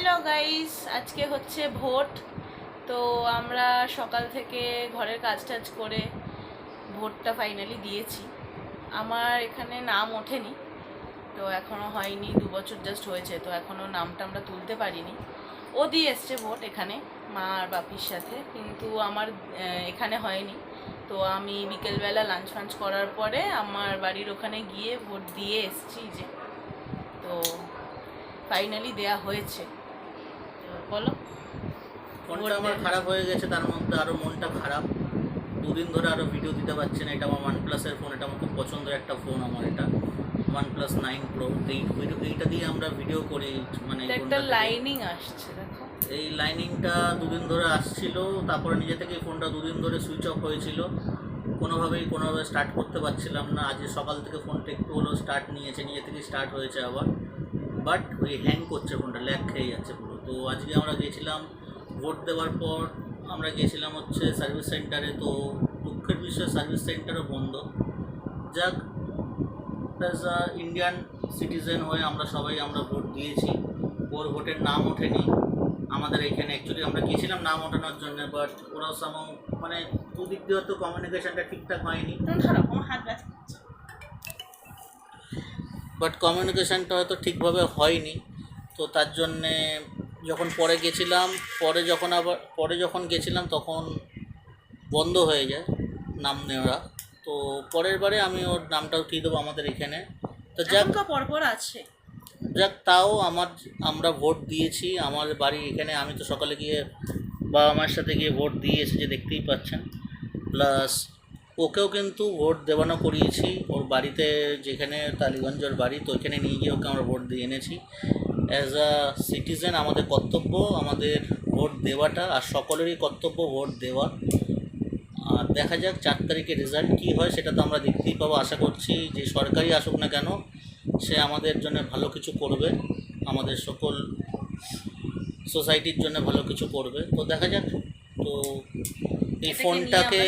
Hello guys, আজকে হচ্ছে vote. তো আমরা সকাল থেকে ঘরের কাজ টাজ করে ভোটটা ফাইনালি দিয়েছি। আমার এখানে নাম ওঠেনি, তো এখনও হয়নি, 2 বছর জাস্ট হয়েছে, তো এখনও নামটা আমরা তুলতে পারিনি। ও দিয়ে এসছে ভোট এখানে মা আর বাপির সাথে, কিন্তু আমার এখানে হয়নি। তো আমি বিকেলবেলা লাঞ্চ ফাঞ্চ করার পরে আমার বাড়ির ওখানে গিয়ে ভোট দিয়ে এসছি যে। তো ফাইনালি দেয়া হয়েছে। বলো। ফোনটা আমার খারাপ হয়ে গেছে, তার মধ্যে আরও মনটা খারাপ। দুদিন ধরে আরও ভিডিও দিতে পারছে না। এটা আমার OnePlus-এর ফোন, এটা আমার খুব পছন্দের একটা ফোন। আমার এটা OnePlus 9 Pro। এইটা দিয়ে আমরা ভিডিও করি, মানে একটা লাইনিং আসছে দেখো। এই লাইনিংটা দুদিন ধরে আসছিল, তারপরে নিজে থেকেই ফোনটা দুদিন ধরে সুইচ অফ হয়েছিল। কোনোভাবে স্টার্ট করতে পারছিলাম না। আজকে সকাল থেকে ফোনটা একটু হলেও স্টার্ট নিয়েছে, নিজে থেকেই স্টার্ট হয়েছে আবার, বাট ওই হ্যাং করছে, ফোনটা ল্যাগ খেয়ে যাচ্ছে পুরো। তো আজকে আমরা গিয়েছিলাম ভোট দেওয়ার পর, আমরা গিয়েছিলাম হচ্ছে সার্ভিস সেন্টারে। তো দুঃখের বিষয়ে সার্ভিস সেন্টারও বন্ধ। যাক, অ্যাজ আ ইন্ডিয়ান সিটিজেন হয়ে আমরা ভোট দিয়েছি। ওর ভোটের নাম ওঠেনি আমাদের এখানে। অ্যাকচুয়ালি আমরা গিয়েছিলাম নাম ওঠানোর জন্য, বাট ওরাও মানে দুদিক দিয়ে হয়তো কমিউনিকেশনটা ঠিকঠাক হয়নি। বাট কমিউনিকেশানটা হয়তো ঠিকভাবে হয়নি। তো তার জন্যে যখন পরে যখন গেছিলাম তখন বন্ধ হয়ে যায় নাম নেওয়া। তো পরের বারে আমি ওর নামটাও উঠিয়ে দেবো আমাদের এখানে। তো পরপর আছে। তাও আমরা ভোট দিয়েছি আমার বাড়ি এখানে। আমি তো সকালে গিয়ে বাবা মার সাথে গিয়ে ভোট দিয়ে এসেছি, দেখতেই পাচ্ছেন। প্লাস ওকেও কিন্তু ভোট দেওয়ানো করিয়েছি ওর বাড়িতে, যেখানে টালিগঞ্জের বাড়ি। তো ওইখানে নিয়ে গিয়ে ওকে আমরা ভোট দিয়ে এনেছি। অ্যাজ আ সিটিজেন আমাদের কর্তব্য আমাদের ভোট দেওয়াটা, আর সকলেরই কর্তব্য ভোট দেওয়া। আর দেখা যাক 4 তারিখে রেজাল্ট কী হয়, সেটা তো আমরা দেখতেই পাবো। আশা করছি যে সরকারই আসুক না কেন, সে আমাদের জন্য ভালো কিছু করবে, আমাদের সকল সোসাইটির জন্য ভালো কিছু করবে। তো দেখা যাক। তো এই ফোনটাকে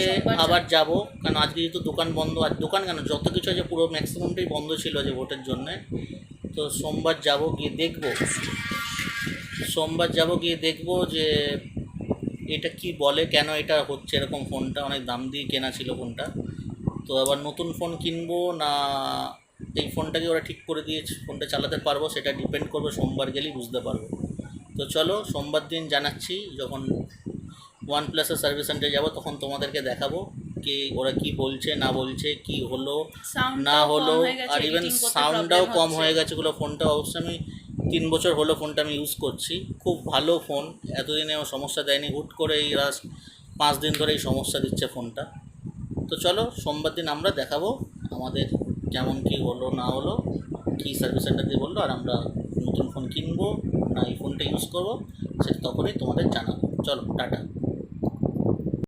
আবার যাব, কারণ আজকে যেহেতু দোকান বন্ধ, আজ দোকান কেন যত কিছু আছে পুরো ম্যাক্সিমামটাই বন্ধ ছিল যে ভোটের জন্যে। তো সোমবার যাব গিয়ে দেখব যে এটা কি বলে, কেন এটা হচ্ছে এরকম। ফোনটা অনেক দাম দিয়ে কেনা ছিল ফোনটা। তো আবার নতুন ফোন কিনবো না এই ফোনটাকে ওরা ঠিক করে দিয়েছে, ফোনটা চালাতে পারবো, সেটা ডিপেন্ড করবে। সোমবার গেলেই বুঝতে পারবো। তো চলো, সোমবার দিন জানাচ্ছি। যখন OnePlus-এর সার্ভিস সেন্টারে যাবো তখন তোমাদেরকে দেখাবো কি ওরা কি বলছে না বলছে, কি হলো না হলো। আর ইভেন সাউন্ডটাও কম হয়ে গেছে ওগুলো। ফোনটা অবশ্যই আমি 3 বছর হলো ফোনটা আমি ইউজ করছি, খুব ভালো ফোন, এতদিনে আমার সমস্যা দেয়নি। হুট করে এই লাস্ট 5 দিন ধরে এই সমস্যা দিচ্ছে ফোনটা। তো চলো, সোমবার দিন আমরা দেখাবো আমাদের কেমন কি হলো না হলো, কি সার্ভিস সেন্টার দিয়ে বললো, আর আমরা নতুন ফোন কিনবো না এই ফোনটা ইউজ করবো, সেটা তখনই তোমাদের জানাবো। চলো, টাটা।